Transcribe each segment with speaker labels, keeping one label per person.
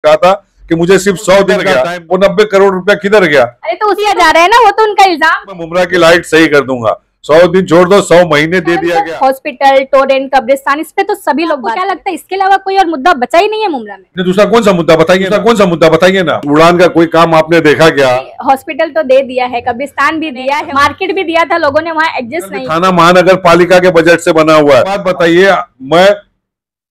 Speaker 1: कहा था कि मुझे सिर्फ 100 दिन का टाइम, वो 90 करोड़ रुपया किधर गया?
Speaker 2: अरे तो उसी जा रहा है ना, वो तो उनका इल्जाम।
Speaker 1: मैं मुमरा की लाइट सही कर दूंगा, 100 दिन छोड़ दो, 100 महीने दे दिया गया।
Speaker 2: हॉस्पिटल, टोरेंट, कब्रिस्तान, इस पे तो सभी लोग क्या लगता है इसके अलावा कोई और मुद्दा बचा ही नहीं है मुमरा में?
Speaker 1: दूसरा कौन सा मुद्दा बताइए, कौन सा मुद्दा बताइए ना। उड़ान का कोई काम आपने देखा क्या?
Speaker 2: हॉस्पिटल तो दे दिया है, कब्रिस्तान भी दिया है, मार्केट भी दिया था, लोगों ने वहाँ एडजस्ट नहीं।
Speaker 1: थाना महानगर पालिका के बजट से बना हुआ है। बात बताइए, मैं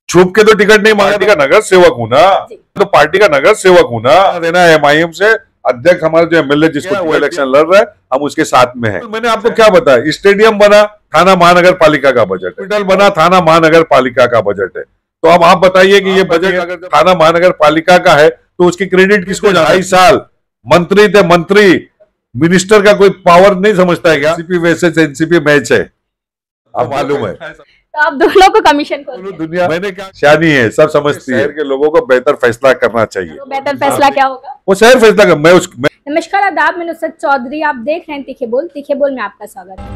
Speaker 1: छुप के तो टिकट नहीं मांगा, का नगर सेवक हूँ ना, तो पार्टी का नगर सेवक हूँ ना। देना है MIM से अध्यक्ष, हमारे जो MLA जिसको वो इलेक्शन लड़ रहा है, हम उसके साथ में हैं। मैंने आपको क्या बताया, स्टेडियम बना, थाना महानगर पालिका का बजट, हॉस्पिटल बना, थाना महानगर पालिका का बजट है। तो अब आप बताइए कि ये बजट अगर थाना महानगर पालिका का है तो उसकी क्रेडिट किसको जाना? 2.5 साल मंत्री थे, मंत्री मिनिस्टर का कोई पावर नहीं समझता है क्या? NCP वर्सेस NCP मैच है, अब मालूम है।
Speaker 2: तो आप दोनों को कमीशन को
Speaker 1: दुनिया मैंने क्या सियानी है, सब समझती है। शहर के लोगों को बेहतर फैसला करना चाहिए।
Speaker 2: तो बेहतर फैसला क्या होगा?
Speaker 1: वो शहर फैसला कर।
Speaker 2: नमस्कार, आदाब, मैं नुसरत चौधरी, आप देख रहे हैं तीखे बोल में आपका स्वागत है।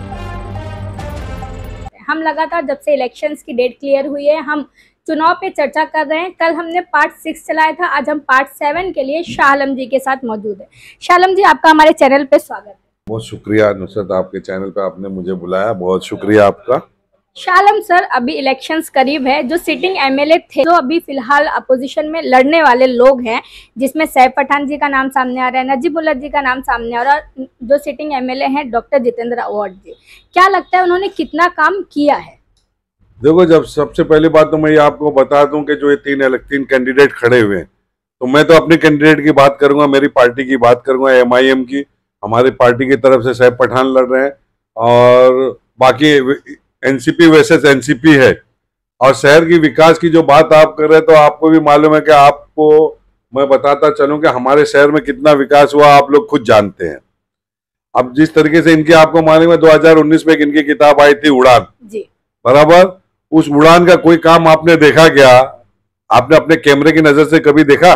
Speaker 2: हम लगातार जब से इलेक्शंस की डेट क्लियर हुई है, हम चुनाव पे चर्चा कर रहे हैं। कल हमने पार्ट 6 चलाया था, आज हम पार्ट 7 के लिए शाह आलम जी के साथ मौजूद है। शाह आलम जी, आपका हमारे चैनल पे स्वागत है।
Speaker 1: बहुत शुक्रिया नुसरत, आपके चैनल पे आपने मुझे बुलाया, बहुत शुक्रिया आपका।
Speaker 2: शाह आलम सर, अभी इलेक्शंस करीब है, जो सिटिंग MLA थे, जो अभी फिलहाल अपोजिशन में लड़ने वाले लोग हैं, जिसमें सैफ पठान जी का नाम सामने आ रहा है, नजीबुल्लाह जी का नाम सामने आ रहा है, और जो सिटिंग MLA हैं डॉक्टर जितेंद्र अवार्ड जी, क्या लगता है उन्होंने कितना काम किया है?
Speaker 1: देखो, जब सबसे पहली बात तो मैं ये आपको बता दूं कि जो ये तीन कैंडिडेट खड़े हुए हैं, तो मैं तो अपनी कैंडिडेट की बात करूंगा, मेरी पार्टी की बात करूंगा, MIM की। हमारी पार्टी की तरफ से सैफ पठान लड़ रहे हैं और बाकी NCP वर्सेस NCP है। और शहर की विकास की जो बात आप कर रहे हैं, तो आपको भी मालूम है कि आपको मैं बताता चलूं कि हमारे शहर में कितना विकास हुआ, आप लोग खुद जानते हैं। अब जिस तरीके से इनकी आपको मालूम है, 2019 में इनकी किताब आई थी उड़ान जी, बराबर। उस उड़ान का कोई काम आपने देखा क्या? आपने अपने कैमरे की नजर से कभी देखा?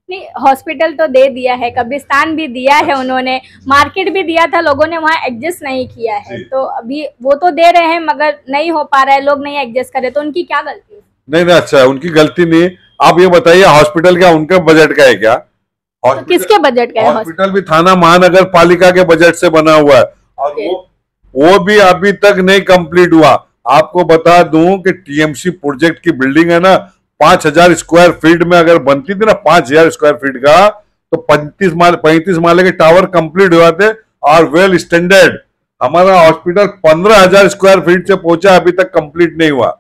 Speaker 2: नहीं, हॉस्पिटल तो दे दिया है, कब्रिस्तान भी दिया है, उन्होंने मार्केट भी दिया था, लोगों ने वहाँ एडजस्ट नहीं किया है। तो अभी वो तो दे रहे हैं मगर नहीं हो पा रहा है, लोग नहीं एडजस्ट करे, तो उनकी क्या गलती है?
Speaker 1: नहीं, अच्छा, उनकी गलती नहीं। आप ये बताइए, हॉस्पिटल क्या उनके बजट का है क्या?
Speaker 2: तो किसके बजट का है?
Speaker 1: हॉस्पिटल भी थाना महानगर पालिका के बजट से बना हुआ है, और वो भी अभी तक नहीं कंप्लीट हुआ। आपको बता दूं कि TMC प्रोजेक्ट की बिल्डिंग है ना, 5000 स्क्वायर फीट में अगर बनती थी ना, 5000 स्क्वायर फीट का, तो 35 माले के टावर कंप्लीट हुए थे और वेल स्टैंडर्ड। हमारा हॉस्पिटल 15000 स्क्वायर फीट से पहुंचा, अभी तक कंप्लीट नहीं हुआ।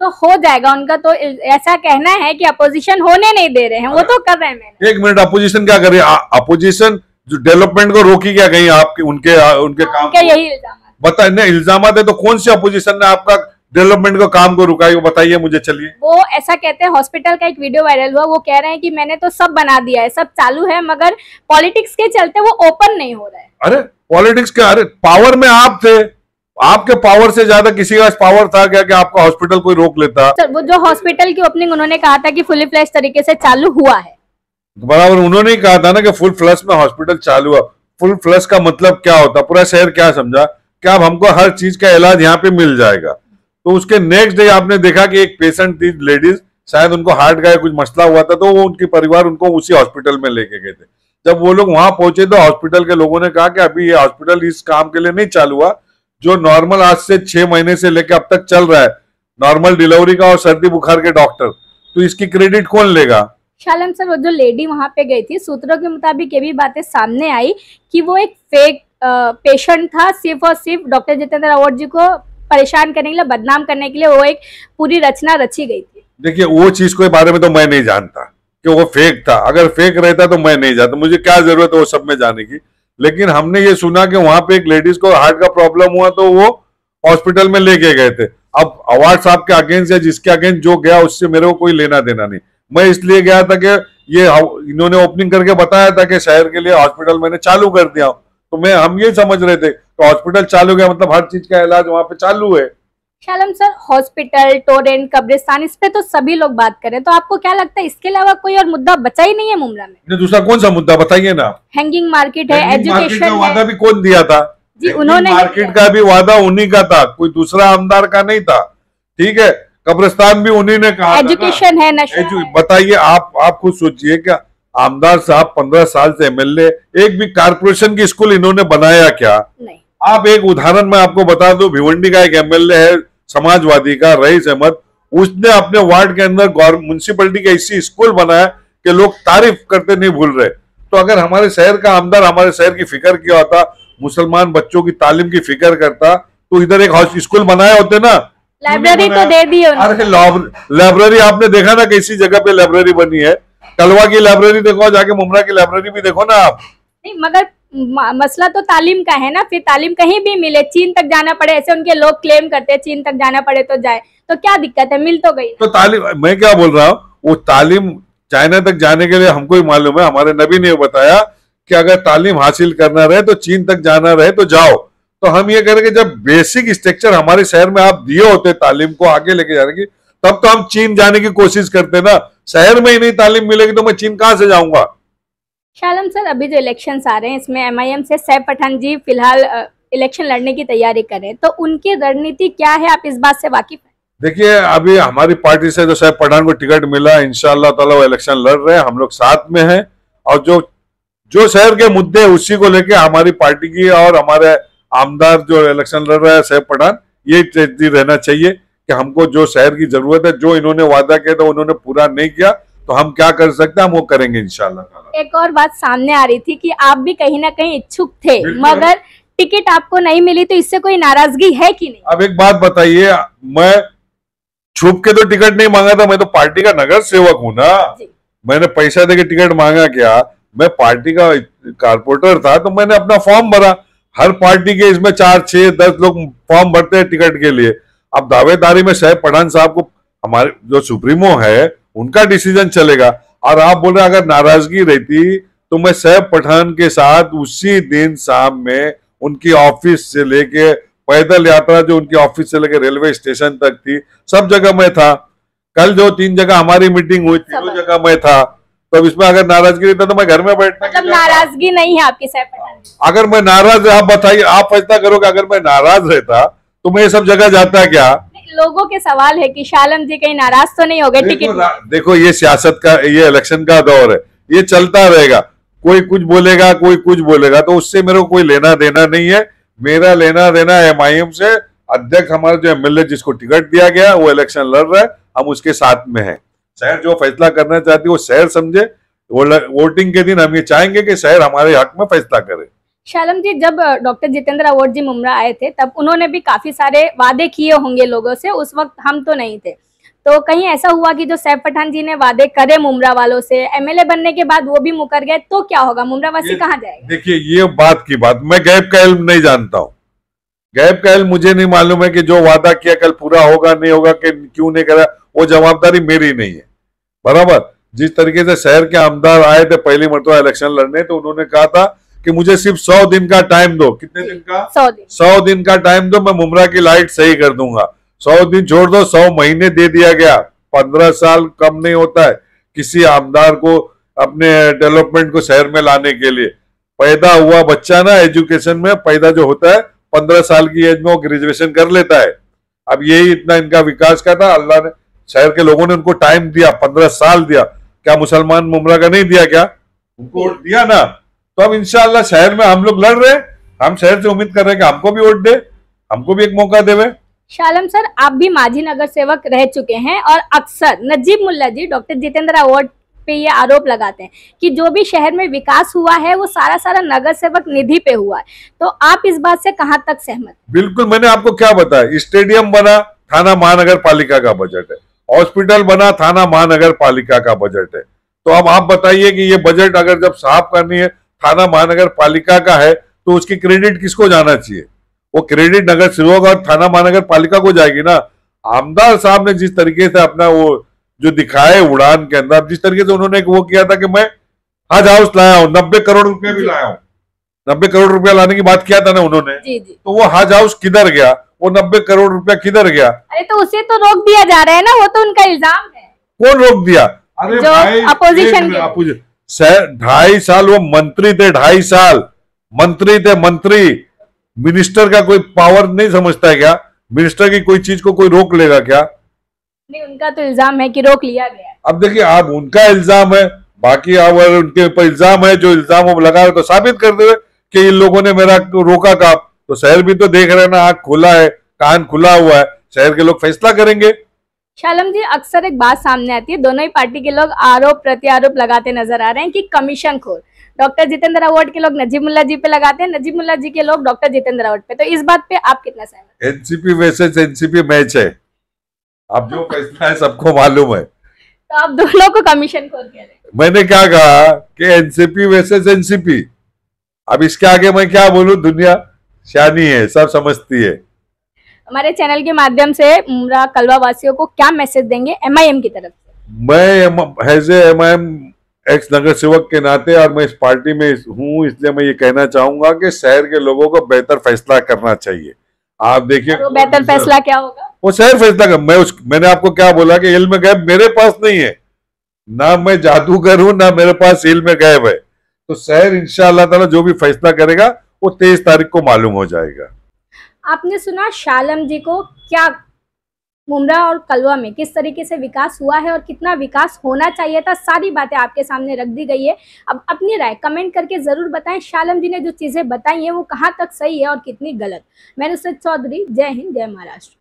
Speaker 2: तो हो जाएगा उनका, तो ऐसा कहना है कि अपोजिशन होने नहीं दे रहे हैं, वो तो कर रहे हैं।
Speaker 1: एक मिनट, अपोजिशन क्या कर रही है? अपोजिशन जो डेवलपमेंट को रोकी क्या कहीं आपके उनके काम?
Speaker 2: यही इल्जाम
Speaker 1: बताइए, इल्जाम है तो कौन सी अपोजिशन ने आपका डेवलपमेंट को काम को रुका है, वो बताइए मुझे। चलिए,
Speaker 2: वो ऐसा कहते हैं, हॉस्पिटल का एक वीडियो वायरल हुआ, वो कह रहे हैं कि मैंने तो सब बना दिया है, सब चालू है, मगर पॉलिटिक्स के चलते वो ओपन नहीं हो रहा है।
Speaker 1: अरे पॉलिटिक्स क्या? अरे पावर में आप थे, आपके पावर से ज्यादा किसी का पावर था क्या कि आपका हॉस्पिटल कोई रोक लेता?
Speaker 2: सर, वो जो हॉस्पिटल की ओपनिंग उन्होंने कहा था कि फुली फ्लैश तरीके से चालू हुआ है,
Speaker 1: बराबर। उन्होंने ही कहा था ना कि फुल फ्लश में हॉस्पिटल चालू हुआ। फुल फ्लश का मतलब क्या होता? पूरा शहर क्या समझा कि अब हमको हर चीज का इलाज यहाँ पे मिल जाएगा। तो उसके नेक्स्ट डे आपने देखा कि एक पेशेंट थी, लेडीज, शायद उनको हार्ट का कुछ मसला हुआ था, तो वो उनके परिवार उनको उसी हॉस्पिटल में लेके गए थे। जब वो लोग वहां पहुंचे तो हॉस्पिटल के लोगों ने कहा कि अभी ये हॉस्पिटल इस काम के लिए नहीं चालू हुआ, जो नॉर्मल आज से 6 महीने से लेकर अब तक चल रहा है, नॉर्मल डिलीवरी का और सर्दी बुखार के डॉक्टर, तो इसकी क्रेडिट कौन लेगा?
Speaker 2: शाह आलम सर, वो जो लेडी वहां पे गई थी, सूत्रों के मुताबिक ये भी बातें सामने आई कि वो एक फेक पेशेंट था, सिर्फ और सिर्फ डॉक्टर जितेंद्र अवार्ड जी को परेशान करने के लिए, बदनाम करने के लिए वो एक पूरी रचना रची गई थी।
Speaker 1: देखिए, वो चीज के बारे में तो मैं नहीं जानता कि वो फेक था। अगर फेक रहता तो मैं नहीं जानता, मुझे क्या जरूरत है वो सब में जाने की। लेकिन हमने ये सुना कि वहां पे एक लेडीज को हार्ट का प्रॉब्लम हुआ, तो वो हॉस्पिटल में लेके गए थे। अब अवार्ड साहब के अगेंस्ट या जिसके अगेंस्ट जो गया, उससे मेरे को कोई लेना देना नहीं। मैं इसलिए गया था कि ये इन्होंने ओपनिंग करके बताया था कि शहर के लिए हॉस्पिटल मैंने चालू कर दिया, तो हम ये समझ रहे थे कि हॉस्पिटल चालू गया मतलब हर चीज का इलाज वहां पे चालू है।
Speaker 2: Shah Alam sir, hospital, Torrent, कब्रिस्तान, इस पे तो सभी लोग बात करें, तो आपको क्या लगता है इसके अलावा कोई और मुद्दा बचा ही नहीं है मुमरा में?
Speaker 1: दूसरा कौन सा मुद्दा बताइए ना।
Speaker 2: हैंगिंग मार्केट है, एजुकेशन है।
Speaker 1: वादा भी कौन दिया था
Speaker 2: जी? उन्होंने
Speaker 1: मार्केट का भी वादा उन्हीं का था, कोई दूसरा आमदार का नहीं था। ठीक है, कब्रिस्तान भी उन्हीं ने कहा।
Speaker 2: एजुकेशन है, नशा है।
Speaker 1: बताइए, आप खुद सोचिए, क्या आमदार साहब 15 साल से एमएलए, एक भी कारपोरेशन की स्कूल इन्होंने बनाया क्या?
Speaker 2: नहीं।
Speaker 1: आप एक उदाहरण मैं आपको बता दूं, भिवंडी का एक एमएलए है समाजवादी का, रईस अहमद, उसने अपने वार्ड के अंदर म्युनिसिपैलिटी का ऐसी स्कूल बनाया कि लोग तारीफ करते नहीं भूल रहे। तो अगर हमारे शहर का आमदार हमारे शहर की फिक्र किया होता, मुसलमान बच्चों की तालीम की फिक्र करता, तो इधर एक स्कूल बनाए होते ना।
Speaker 2: लाइब्रेरी तो दे दी है।
Speaker 1: अरे लाइब्रेरी आपने देखा ना कैसी जगह पे लाइब्रेरी बनी है? कलवा की लाइब्रेरी देखो, जाके मुमरा की लाइब्रेरी भी देखो ना आप।
Speaker 2: नहीं, मगर मसला तो तालीम का है ना। फिर तालीम कहीं भी मिले, चीन तक जाना पड़े, ऐसे उनके लोग क्लेम करते हैं, चीन तक जाना पड़े तो जाए, तो क्या दिक्कत है? मिल तो गई।
Speaker 1: तो तालीम, मैं क्या बोल रहा हूँ, वो तालीम चाइना तक जाने के लिए हमको ही मालूम है, हमारे नबी ने बताया कि अगर तालीम हासिल करना रहे तो चीन तक जाना रहे तो जाओ। तो हम ये करेंगे, जब बेसिक स्ट्रक्चर हमारे शहर में आप दिए होते तालीम को आगे लेके जाने की, तब तो हम चीन जाने की कोशिश करते ना। शहर में ही नहीं तालीम मिलेगी तो मैं चीन कहां से जाऊंगा?
Speaker 2: शाह आलम सर, अभी जो इलेक्शंस आ रहे हैं, इसमें एमआईएम से सैफ पठान जी फिलहाल इलेक्शन लड़ने की तैयारी कर रहे हैं, तो उनकी रणनीति क्या है, आप इस बात से वाकिफ हैं?
Speaker 1: देखिए, अभी हमारी पार्टी से जो सैफ पठान को टिकट मिला, इंशाअल्लाह ताला वो इलेक्शन लड़ रहे हैं, हम लोग साथ में हैं। और जो शहर के मुद्दे उसी को लेके हमारी पार्टी की और हमारे आमदार जो इलेक्शन लड़ रहा है सैफ पठान, ये रहना चाहिए कि हमको जो शहर की जरूरत है, जो इन्होंने वादा किया था उन्होंने पूरा नहीं किया, तो हम क्या कर सकते हैं, हम वो करेंगे इंशाल्लाह।
Speaker 2: एक और बात सामने आ रही थी कि आप भी कहीं ना कहीं इच्छुक थे, मगर टिकट आपको नहीं मिली, तो इससे कोई नाराजगी है कि नहीं?
Speaker 1: अब एक बात बताइए, मैं छुप के तो टिकट नहीं मांगा था, मैं तो पार्टी का नगर सेवक हूँ ना। मैंने पैसा देके टिकट मांगा क्या? मैं पार्टी का कारपोरेटर था, तो मैंने अपना फॉर्म भरा। हर पार्टी के इसमें 4, 6, 10 लोग फॉर्म भरते हैं टिकट के लिए। अब दावेदारी में सैफ पठान साहब को, हमारे जो सुप्रीमो है, उनका डिसीजन चलेगा। और आप बोल रहे अगर नाराजगी रहती तो मैं सैफ पठान के साथ उसी दिन शाम में उनकी ऑफिस से लेके पैदल यात्रा, जो उनकी ऑफिस से लेके रेलवे स्टेशन तक थी, सब जगह मैं था। कल जो 3 जगह हमारी मीटिंग हुई, तीनों जगह मैं था। तो अब इसमें अगर नाराजगी रहता तो मैं घर में बैठता।
Speaker 2: मतलब नाराजगी नहीं है आपकी सैफ पठान?
Speaker 1: अगर मैं नाराज, आप बताइए, आप फैसला करोगे। अगर मैं नाराज रहता तो मैं ये सब जगह जाता क्या?
Speaker 2: लोगों के सवाल है कि शाह आलम जी कहीं नाराज तो नहीं हो गए टिकट?
Speaker 1: देखो, ये सियासत का, ये इलेक्शन का दौर है, ये चलता रहेगा। कोई कुछ बोलेगा, कोई कुछ बोलेगा, तो उससे मेरे को कोई लेना देना नहीं है। मेरा लेना देना एमआईएम से। अध्यक्ष हमारा जो एमएलए जिसको टिकट दिया गया वो इलेक्शन लड़ रहा है, हम उसके साथ में हैं। शहर जो फैसला करना चाहती है वो शहर समझे। वोटिंग के दिन हम ये चाहेंगे कि शहर हमारे हक में फैसला करे।
Speaker 2: शाह आलम जी, जब डॉक्टर जितेंद्र अवार्ड जी मुमरा आए थे, तब उन्होंने भी काफी सारे वादे किए होंगे लोगों से, उस वक्त हम तो नहीं थे। तो कहीं ऐसा हुआ कि जो सैफ पठान जी ने वादे करे मुमरा वालों से, एमएलए बनने के बाद वो भी मुकर गए, तो क्या होगा? मुमरा वासी कहाँ जाएगा?
Speaker 1: देखिए, ये बात की बात, मैं गैब का इल्म नहीं जानता हूँ। गैब का इल्म मुझे नहीं मालूम है कि जो वादा किया कल पूरा होगा नहीं होगा, कि क्यों नहीं करा, वो जवाबदारी मेरी नहीं है। बराबर, जिस तरीके से शहर के आमदार आए थे पहली मरतबा इलेक्शन लड़ने, तो उन्होंने कहा था कि मुझे सिर्फ 100 दिन का टाइम दो। कितने दिन का? 100 दिन का टाइम दो, मैं मुमरा की लाइट सही कर दूंगा। 100 दिन छोड़ दो, 100 महीने दे दिया गया। 15 साल कम नहीं होता है किसी आमदार को अपने डेवलपमेंट को शहर में लाने के लिए। पैदा हुआ बच्चा ना, एजुकेशन में पैदा जो होता है 15 साल की एज में वो ग्रेजुएशन कर लेता है। अब यही इतना इनका विकास का था, अल्लाह ने, शहर के लोगों ने उनको टाइम दिया, 15 साल दिया। क्या मुसलमान मुमरा का नहीं दिया? क्या उनको वोट दिया ना? तो अब इंशाअल्लाह शहर में हम लोग लड़ रहे हैं, हम शहर से उम्मीद कर रहे हैं कि हमको भी वोट दे, हमको भी एक मौका देवे।
Speaker 2: शाह आलम सर, आप भी माजी नगर सेवक रह चुके हैं और अक्सर नजीब मुल्ला जी डॉक्टर जितेंद्र अवार्ड पे ये आरोप लगाते हैं कि जो भी शहर में विकास हुआ है वो सारा नगर सेवक निधि पे हुआ है। तो आप इस बात से कहां तक सहमत?
Speaker 1: बिल्कुल, मैंने आपको क्या बताया, स्टेडियम बना, थाना महानगर पालिका का बजट है। हॉस्पिटल बना, थाना महानगर पालिका का बजट है। तो अब आप बताइए कि ये बजट अगर जब साफ करनी है, थाना महानगर पालिका का है, तो उसकी क्रेडिट किसको जाना चाहिए? वो क्रेडिट नगर सेवक और थाना महानगर पालिका को जाएगी ना। आमदार साहब ने जिस तरीके से अपना वो जो दिखाए उड़ान के अंदर, जिस तरीके से उन्होंने वो किया था कि मैं हज हाउस लाया हूं, 90 करोड़ रुपया भी लाया हूं, 90 करोड़ रुपया लाने की बात किया था ना उन्होंने।
Speaker 2: जी।
Speaker 1: तो वो हज हाउस किधर गया? वो 90 करोड़ रुपया किधर गया?
Speaker 2: अरे तो उसे तो रोक दिया जा रहा है ना, वो तो उनका इल्जाम है।
Speaker 1: कौन रोक दिया? अरे
Speaker 2: जो अपोजिशन
Speaker 1: 2.5 साल वो मंत्री थे, 2.5 साल मंत्री थे। मंत्री, मिनिस्टर का कोई पावर नहीं समझता है क्या? मिनिस्टर की कोई चीज को कोई रोक लेगा क्या?
Speaker 2: नहीं, उनका तो इल्जाम है कि रोक लिया गया है।
Speaker 1: अब देखिए, आप उनका इल्जाम है, बाकी अगर उनके ऊपर इल्जाम है, जो इल्जाम वो लगा रहे तो साबित कर दे कि इन लोगों ने मेरा रोका का। तो शहर भी तो देख रहे हैं ना, आंख खुला है, कान खुला हुआ है, शहर के लोग फैसला करेंगे।
Speaker 2: शालम जी, अक्सर एक बात सामने आती है, दोनों ही पार्टी के लोग आरोप प्रत्यारोप लगाते नजर आ रहे हैं कि कमीशन खोर। डॉक्टर जितेंद्र अवार्ड के लोग नजीमुल्ला जी पे लगाते हैं, नजीमुल्ला जी के लोग डॉक्टर जितेंद्र अवार्ड पे। तो इस बात पे आप कितना सहमत?
Speaker 1: एनसीपी वर्सेस एनसीपी मैच है, अब जो फैसला है सबको मालूम है।
Speaker 2: तो आप दोनों को कमीशन खोर कह रहे हैं।
Speaker 1: मैंने क्या कहा कि एनसीपी वर्सेस एनसीपी। अब इसके आगे मैं क्या बोलूं, दुनिया शानी है, सब समझती है।
Speaker 2: हमारे चैनल के माध्यम से मुमरा कलवा वासियों को क्या मैसेज देंगे एमआईएम की तरफ से?
Speaker 1: मैं एज एमआईएम एक्स नगर सेवक के नाते, और मैं इस पार्टी में हूँ, इसलिए मैं ये कहना चाहूंगा कि शहर के लोगों को बेहतर फैसला करना चाहिए। आप देखिए,
Speaker 2: वो बेहतर फैसला क्या होगा?
Speaker 1: वो शहर फैसला कर। मैंने आपको क्या बोला कि इल्म गैब मेरे पास नहीं है, ना मैं जादूगर हूं, ना मेरे पास इल्म गैब है। तो शहर इंशाअल्लाह ताला जो भी फैसला करेगा वो 23 तारीख को मालूम हो जाएगा।
Speaker 2: आपने सुना शालम जी को, क्या मुमरा और कलवा में किस तरीके से विकास हुआ है और कितना विकास होना चाहिए था, सारी बातें आपके सामने रख दी गई है। अब अपनी राय कमेंट करके जरूर बताएं, शालम जी ने जो चीजें बताई हैं वो कहाँ तक सही है और कितनी गलत। मैं नुसरत चौधरी, जय हिंद, जय महाराष्ट्र।